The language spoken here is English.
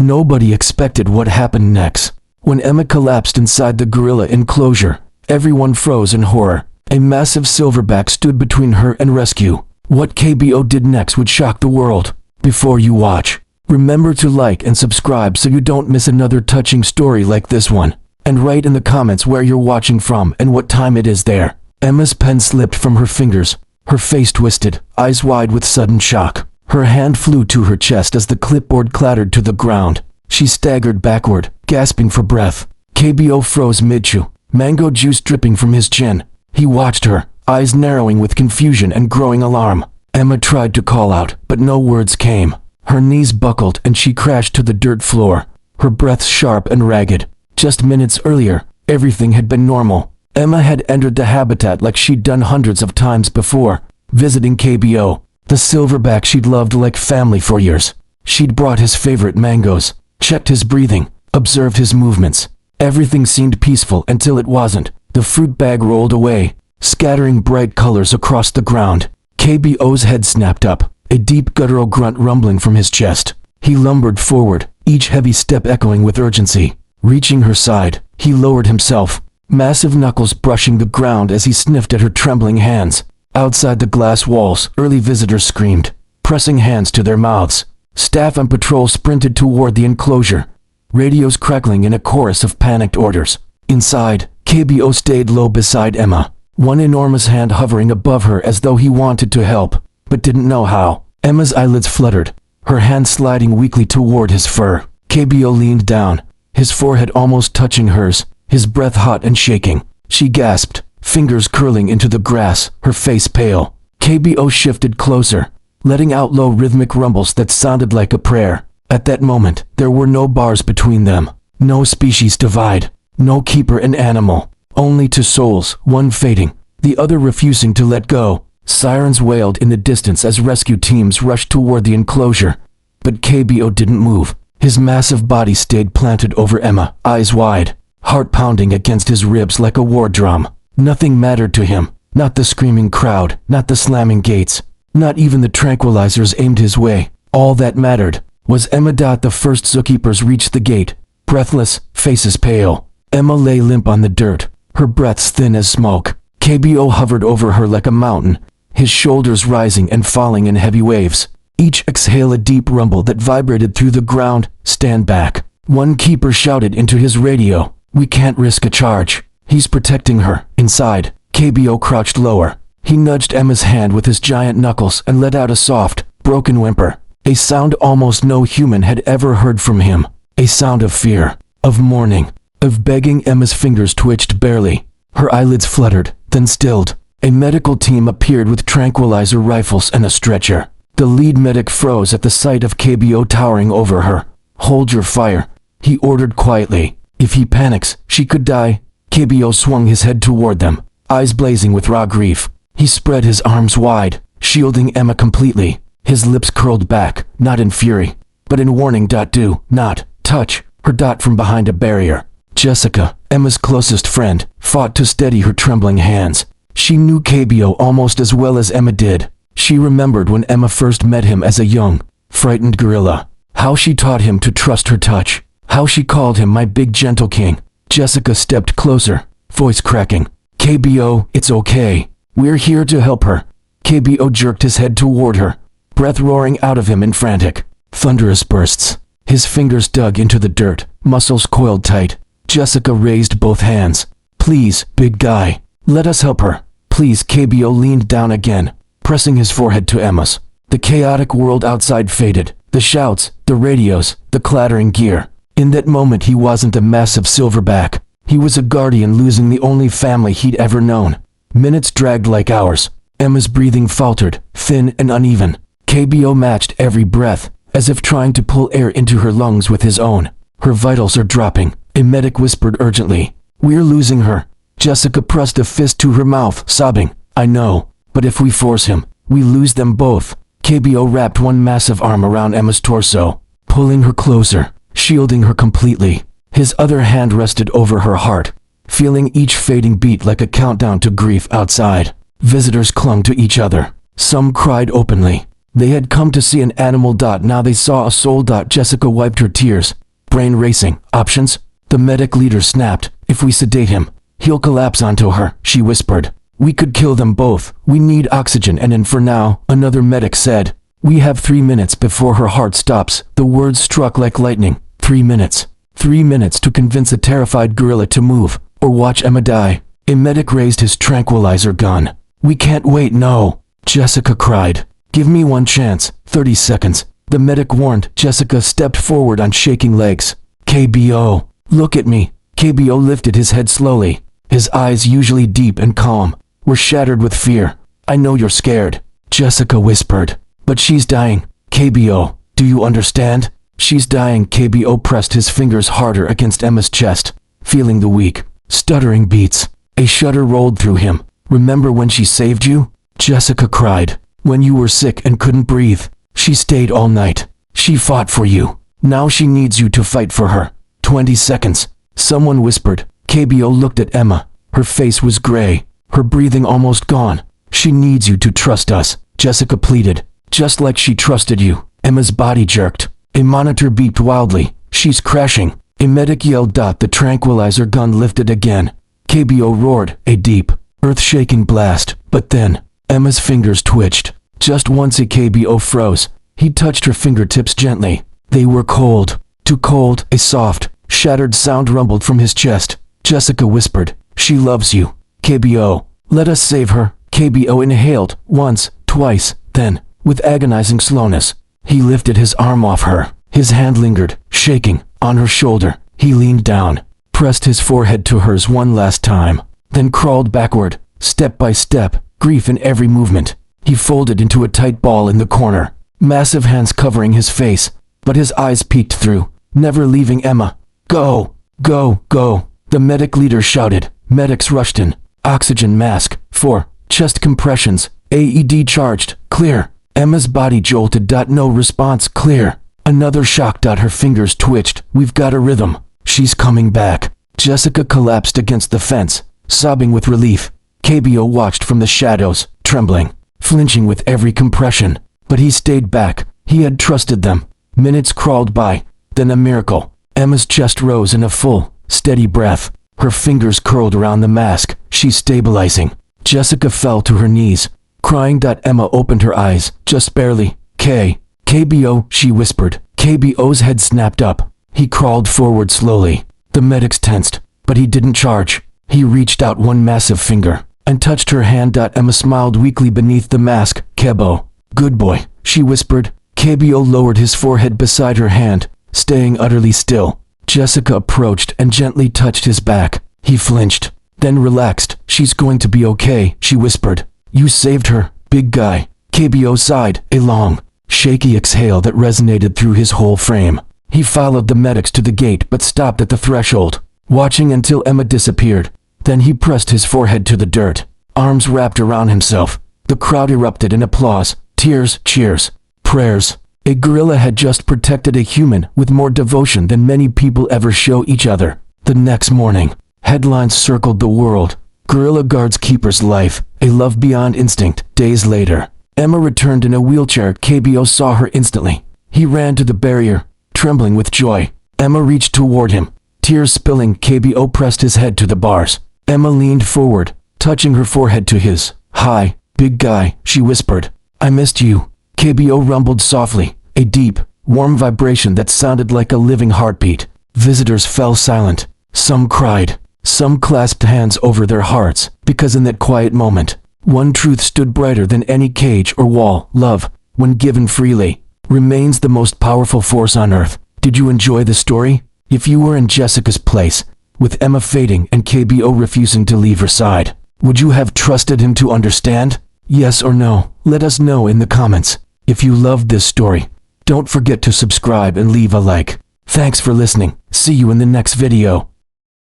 Nobody expected what happened next. When Emma collapsed inside the gorilla enclosure, everyone froze in horror. A massive silverback stood between her and rescue. What KBO did next would shock the world. Before you watch, remember to like and subscribe so you don't miss another touching story like this one. And write in the comments where you're watching from and what time it is there. Emma's pen slipped from her fingers. Her face twisted, eyes wide with sudden shock. Her hand flew to her chest as the clipboard clattered to the ground. She staggered backward, gasping for breath. KBO froze mid-chew, mango juice dripping from his chin. He watched her, eyes narrowing with confusion and growing alarm. Emma tried to call out, but no words came. Her knees buckled and she crashed to the dirt floor, her breath sharp and ragged. Just minutes earlier, everything had been normal. Emma had entered the habitat like she'd done hundreds of times before, visiting KBO, the silverback she'd loved like family for years. She'd brought his favorite mangoes, checked his breathing, observed his movements. Everything seemed peaceful until it wasn't. The fruit bag rolled away, scattering bright colors across the ground. KBO's head snapped up, a deep guttural grunt rumbling from his chest. He lumbered forward, each heavy step echoing with urgency. Reaching her side, he lowered himself, massive knuckles brushing the ground as he sniffed at her trembling hands. Outside the glass walls, early visitors screamed, pressing hands to their mouths. Staff and patrol sprinted toward the enclosure, radios crackling in a chorus of panicked orders. Inside, KBO stayed low beside Emma, one enormous hand hovering above her as though he wanted to help, but didn't know how. Emma's eyelids fluttered, her hand sliding weakly toward his fur. KBO leaned down, his forehead almost touching hers, his breath hot and shaking. She gasped, fingers curling into the grass, her face pale. KBO shifted closer, letting out low rhythmic rumbles that sounded like a prayer. At that moment, there were no bars between them, no species divide, no keeper and animal, only two souls, one fading, the other refusing to let go. Sirens wailed in the distance as rescue teams rushed toward the enclosure, but KBO didn't move. His massive body stayed planted over Emma, eyes wide, heart pounding against his ribs like a war drum. Nothing mattered to him, not the screaming crowd, not the slamming gates, not even the tranquilizers aimed his way. All that mattered was Emma. The first zookeepers reached the gate, breathless, faces pale. Emma lay limp on the dirt, her breaths thin as smoke. KBO hovered over her like a mountain, his shoulders rising and falling in heavy waves. Each exhale a deep rumble that vibrated through the ground. Stand back. One keeper shouted into his radio. We can't risk a charge. He's protecting her. Inside, KBO crouched lower. He nudged Emma's hand with his giant knuckles and let out a soft, broken whimper. A sound almost no human had ever heard from him. A sound of fear, of mourning, of begging. Emma's fingers twitched barely. Her eyelids fluttered, then stilled. A medical team appeared with tranquilizer rifles and a stretcher. The lead medic froze at the sight of KBO towering over her. Hold your fire, he ordered quietly. If he panics, she could die. KBO swung his head toward them, eyes blazing with raw grief. He spread his arms wide, shielding Emma completely. His lips curled back, not in fury, but in warning. Do not touch her. From behind a barrier, Jessica, Emma's closest friend, fought to steady her trembling hands. She knew KBO almost as well as Emma did. She remembered when Emma first met him as a young, frightened gorilla. How she taught him to trust her touch. How she called him my big gentle king. Jessica stepped closer, voice cracking. KBO, it's okay. We're here to help her. KBO jerked his head toward her, breath roaring out of him in frantic, thunderous bursts. His fingers dug into the dirt, muscles coiled tight. Jessica raised both hands. Please, big guy, let us help her. Please. KBO leaned down again, pressing his forehead to Emma's. The chaotic world outside faded. The shouts, the radios, the clattering gear. In that moment he wasn't a massive silverback. He was a guardian losing the only family he'd ever known. Minutes dragged like hours. Emma's breathing faltered, thin and uneven. KBO matched every breath, as if trying to pull air into her lungs with his own. Her vitals are dropping, a medic whispered urgently. We're losing her. Jessica pressed a fist to her mouth, sobbing. I know, but if we force him, we lose them both. KBO wrapped one massive arm around Emma's torso, pulling her closer, shielding her completely. His other hand rested over her heart, feeling each fading beat like a countdown to grief outside. Visitors clung to each other. Some cried openly, They had come to see an animal. Now they saw a soul. Jessica wiped her tears, brain racing. Options? The medic leader snapped. If we sedate him, he'll collapse onto her, she whispered. We could kill them both. We need oxygen and for now, another medic said. We have 3 minutes before her heart stops. The words struck like lightning. 3 minutes. 3 minutes to convince a terrified gorilla to move, or watch Emma die. A medic raised his tranquilizer gun. We can't wait, no, Jessica cried. Give me one chance. 30 seconds. The medic warned. Jessica stepped forward on shaking legs. KBO, look at me. KBO lifted his head slowly. His eyes, usually deep and calm, were shattered with fear. I know you're scared, Jessica whispered. But she's dying. KBO, do you understand? She's dying. KBO pressed his fingers harder against Emma's chest, feeling the weak, stuttering beats. A shudder rolled through him. Remember when she saved you? Jessica cried. When you were sick and couldn't breathe, she stayed all night. She fought for you. Now she needs you to fight for her. 20 seconds. Someone whispered. KBO looked at Emma. Her face was gray, her breathing almost gone. She needs you to trust us, Jessica pleaded. Just like she trusted you. Emma's body jerked. A monitor beeped wildly. She's crashing. A medic yelled. The tranquilizer gun lifted again. KBO roared, a deep, earth-shaking blast. But then, Emma's fingers twitched. Just once. A KBO froze. He touched her fingertips gently. They were cold. Too cold. A soft, shattered sound rumbled from his chest. Jessica whispered, she loves you. KBO, let us save her. KBO inhaled, once, twice, then, with agonizing slowness, he lifted his arm off her. His hand lingered, shaking, on her shoulder. He leaned down, pressed his forehead to hers one last time, then crawled backward, step by step, grief in every movement. He folded into a tight ball in the corner, massive hands covering his face, but his eyes peeked through, never leaving Emma. Go, go, go, the medic leader shouted. Medics rushed in. Oxygen mask, 4, chest compressions, AED charged, clear. Emma's body jolted. No response, clear. Another shock. Her fingers twitched. We've got a rhythm. She's coming back. Jessica collapsed against the fence, sobbing with relief. KBO watched from the shadows, trembling, flinching with every compression. But he stayed back. He had trusted them. Minutes crawled by. Then a miracle. Emma's chest rose in a full, steady breath. Her fingers curled around the mask. She's stabilizing. Jessica fell to her knees, crying. Emma opened her eyes, just barely. KBO, she whispered. KBO's head snapped up. He crawled forward slowly. The medics tensed, but he didn't charge. He reached out one massive finger and touched her hand. Emma smiled weakly beneath the mask. Kebo, good boy, she whispered. KBO lowered his forehead beside her hand, staying utterly still. Jessica approached and gently touched his back. He flinched, then relaxed. She's going to be okay, she whispered. You saved her, big guy. KBO sighed, a long, shaky exhale that resonated through his whole frame. He followed the medics to the gate but stopped at the threshold, watching until Emma disappeared. Then he pressed his forehead to the dirt, arms wrapped around himself. The crowd erupted in applause, tears, cheers, prayers. A gorilla had just protected a human with more devotion than many people ever show each other. The next morning, headlines circled the world. Gorilla guards keeper's life, a love beyond instinct. Days later, Emma returned in a wheelchair. KBO saw her instantly. He ran to the barrier, trembling with joy. Emma reached toward him, tears spilling. KBO pressed his head to the bars. Emma leaned forward, touching her forehead to his. Hi, big guy, she whispered. I missed you. KBO rumbled softly, a deep, warm vibration that sounded like a living heartbeat. Visitors fell silent. Some cried. Some clasped hands over their hearts, because in that quiet moment, one truth stood brighter than any cage or wall. Love, when given freely, remains the most powerful force on earth. Did you enjoy the story? If you were in Jessica's place, with Emma fading and KBO refusing to leave her side, would you have trusted him to understand? Yes or no? Let us know in the comments. If you loved this story, don't forget to subscribe and leave a like. Thanks for listening. See you in the next video.